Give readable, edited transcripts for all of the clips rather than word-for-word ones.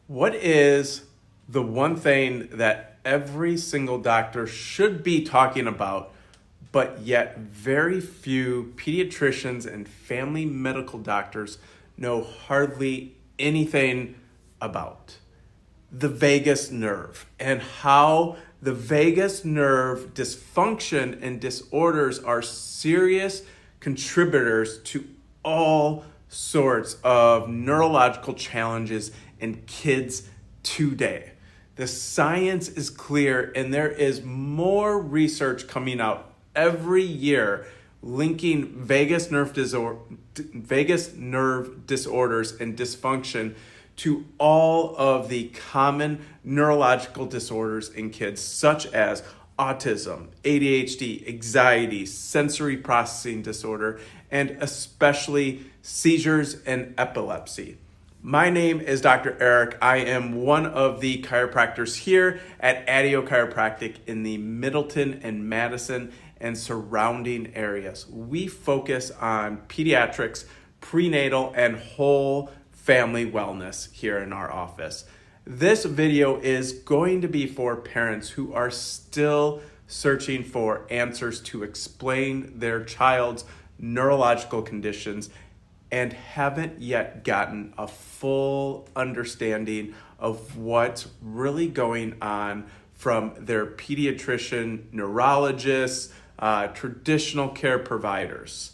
What is the one thing that every single doctor should be talking about, but yet very few pediatricians and family medical doctors know hardly anything about? The vagus nerve, and how the vagus nerve dysfunction and disorders are serious contributors to all sorts of neurological challenges in kids today. The science is clear, and there is more research coming out every year linking vagus nerve disorders and dysfunction to all of the common neurological disorders in kids, such as autism, ADHD, anxiety, sensory processing disorder, and especially seizures and epilepsy. My name is Dr. Eric. I am one of the chiropractors here at ADO Chiropractic in the Middleton and Madison and surrounding areas. We focus on pediatrics, prenatal, and whole family wellness here in our office. This video is going to be for parents who are still searching for answers to explain their child's neurological conditions and haven't yet gotten a full understanding of what's really going on from their pediatrician, neurologists, traditional care providers.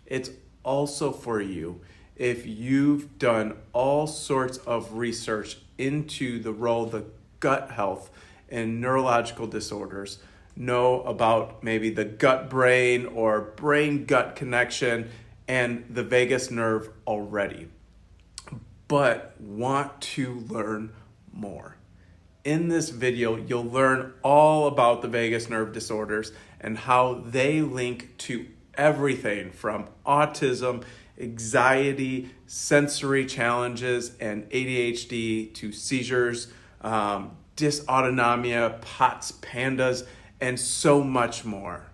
It's also for you if you've done all sorts of research into the role of the gut health and neurological disorders, know about maybe the gut-brain or brain-gut connection and the vagus nerve already, but want to learn more. In this video, you'll learn all about the vagus nerve disorders and how they link to everything from autism, anxiety, sensory challenges, and ADHD to seizures, dysautonomia, POTS, PANDAS, and so much more.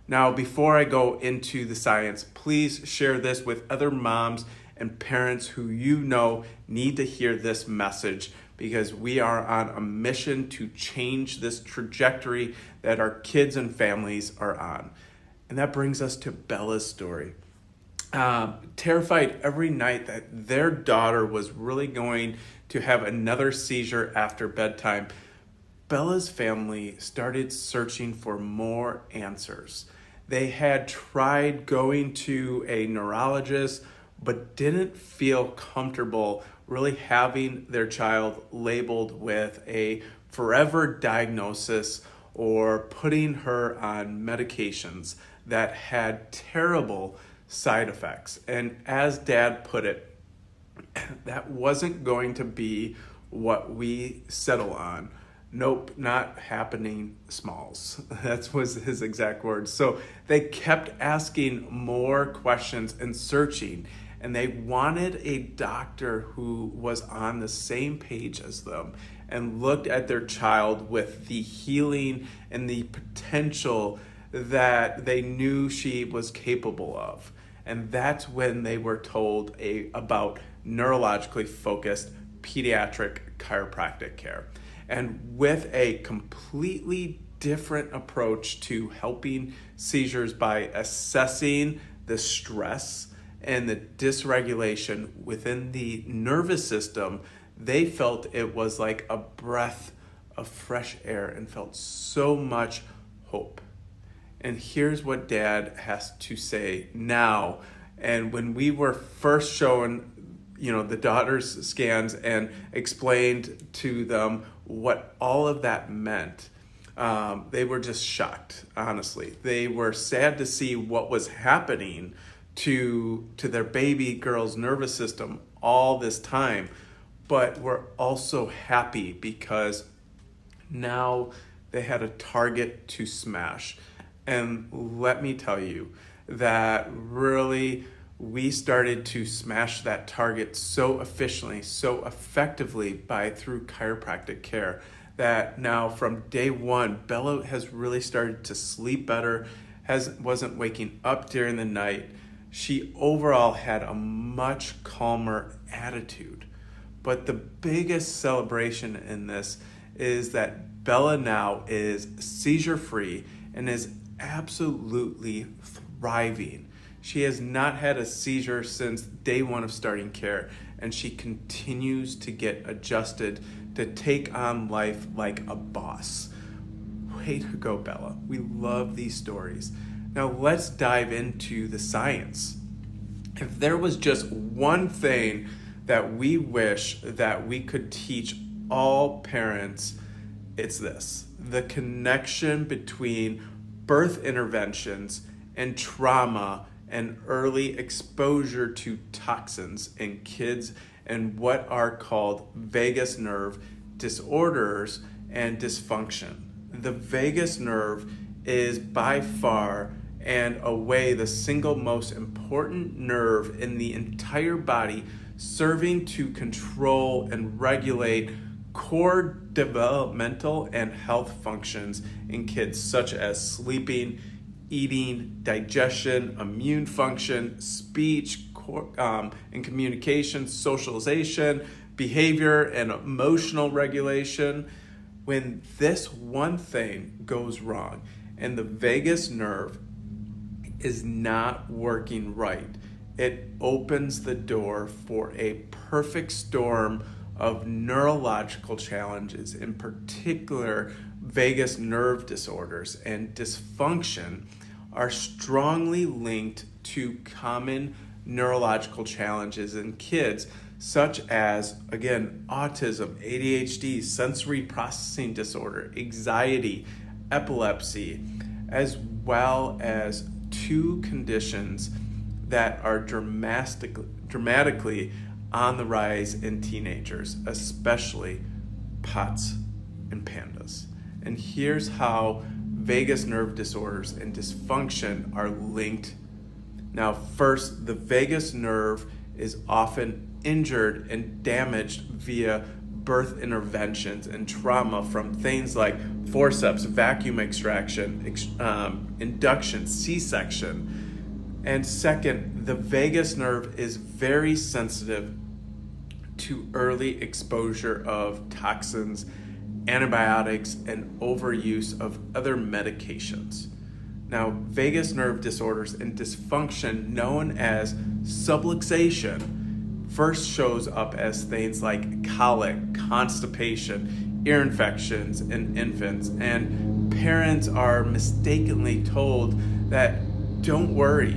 Now, before I go into the science, please share this with other moms and parents who you know need to hear this message, because we are on a mission to change this trajectory that our kids and families are on. And that brings us to Bella's story. Terrified every night that their daughter was really going to have another seizure after bedtime, Bella's family started searching for more answers. They had tried going to a neurologist, but didn't feel comfortable really having their child labeled with a forever diagnosis or putting her on medications that had terrible side effects. And as Dad put it, that wasn't going to be what we settle on. Nope, not happening, Smalls. That was his exact words. So they kept asking more questions and searching, and they wanted a doctor who was on the same page as them and looked at their child with the healing and the potential that they knew she was capable of. And that's when they were told about neurologically focused pediatric chiropractic care. And with a completely different approach to helping seizures by assessing the stress and the dysregulation within the nervous system, they felt it was like a breath of fresh air and felt so much hope. And here's what Dad has to say now. And when we were first shown, the daughter's scans and explained to them what all of that meant, they were just shocked, honestly. They were sad to see what was happening to their baby girl's nervous system all this time, but were also happy because now they had a target to smash. And let me tell you that really we started to smash that target so efficiently, so effectively through chiropractic care, that now from day one, Bella has really started to sleep better, wasn't waking up during the night. She overall had a much calmer attitude. But the biggest celebration in this is that Bella now is seizure-free and is absolutely thriving. She has not had a seizure since day one of starting care, and she continues to get adjusted to take on life like a boss. Way to go, Bella. We love these stories. Now let's dive into the science. If there was just one thing that we wish that we could teach all parents, it's this: the connection between birth interventions and trauma and early exposure to toxins in kids and what are called vagus nerve disorders and dysfunction. The vagus nerve is by far and away the single most important nerve in the entire body, serving to control and regulate core developmental and health functions in kids such as sleeping, eating, digestion, immune function, speech, and communication, socialization, behavior, and emotional regulation. When this one thing goes wrong and the vagus nerve is not working right, it opens the door for a perfect storm of neurological challenges, in particular vagus nerve disorders and dysfunction are strongly linked to common neurological challenges in kids, such as, again, autism, ADHD, sensory processing disorder, anxiety, epilepsy, as well as two conditions that are dramatically on the rise in teenagers, especially POTS and PANDAS. And here's how vagus nerve disorders and dysfunction are linked. Now, first, the vagus nerve is often injured and damaged via birth interventions and trauma from things like forceps, vacuum extraction, induction, C-section. And second, the vagus nerve is very sensitive to early exposure of toxins, antibiotics, and overuse of other medications. Now, vagus nerve disorders and dysfunction known as subluxation first shows up as things like colic, constipation, ear infections in infants, and parents are mistakenly told that don't worry,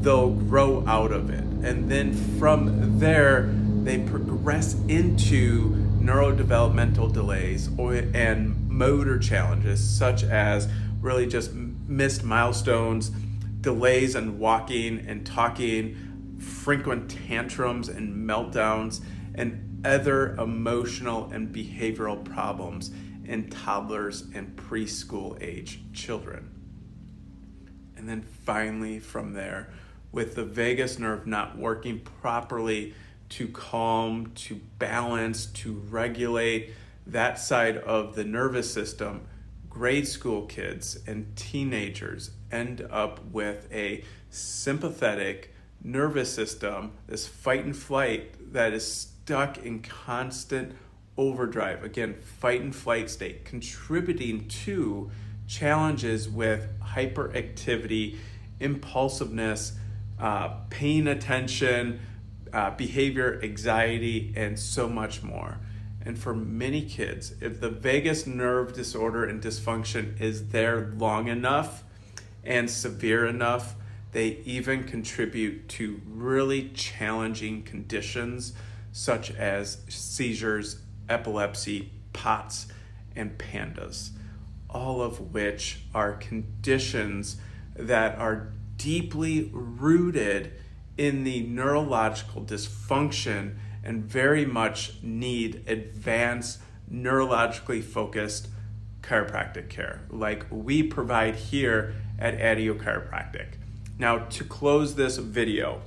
they'll grow out of it. And then from there, they progress into neurodevelopmental delays and motor challenges, such as really just missed milestones, delays in walking and talking, frequent tantrums and meltdowns, and other emotional and behavioral problems in toddlers and preschool age children. And then finally from there, with the vagus nerve not working properly to calm, to balance, to regulate that side of the nervous system, grade school kids and teenagers end up with a sympathetic nervous system, this fight and flight that is stuck in constant overdrive. Again, fight and flight state, contributing to challenges with hyperactivity, impulsiveness, paying attention, behavior, anxiety, and so much more. And for many kids, if the vagus nerve disorder and dysfunction is there long enough and severe enough, they even contribute to really challenging conditions such as seizures, epilepsy, POTS, and PANDAS, all of which are conditions that are deeply rooted in the neurological dysfunction and very much need advanced neurologically focused chiropractic care like we provide here at ADO Chiropractic. Now, to close this video,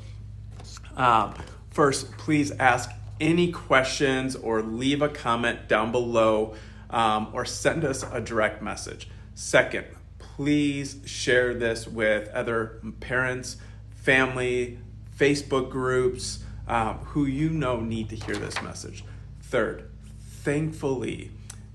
first, please ask any questions or leave a comment down below or send us a direct message. Second, please share this with other parents, family, Facebook groups, who you know need to hear this message. Third, thankfully,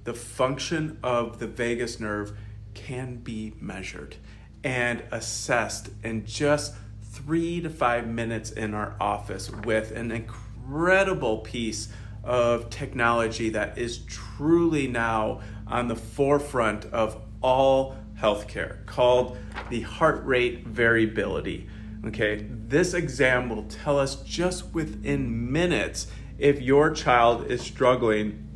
the function of the vagus nerve can be measured and assessed in just 3 to 5 minutes in our office with an incredible piece of technology that is truly now on the forefront of all healthcare, called the heart rate variability. Okay, this exam will tell us just within minutes if your child is struggling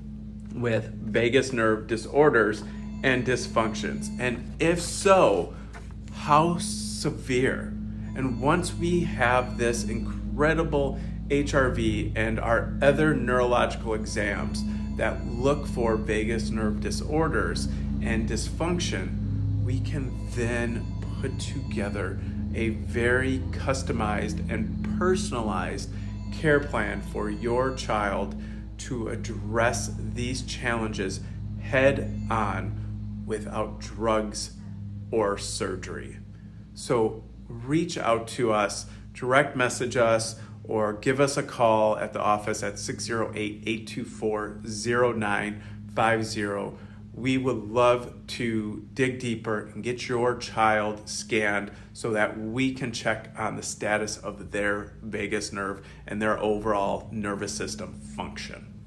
with vagus nerve disorders and dysfunctions, and if so, how severe. And once we have this incredible HRV and our other neurological exams that look for vagus nerve disorders and dysfunction, we can then put together a very customized and personalized care plan for your child to address these challenges head on without drugs or surgery. So reach out to us, direct message us, or give us a call at the office at 608-824-0950. We would love to dig deeper and get your child scanned so that we can check on the status of their vagus nerve and their overall nervous system function.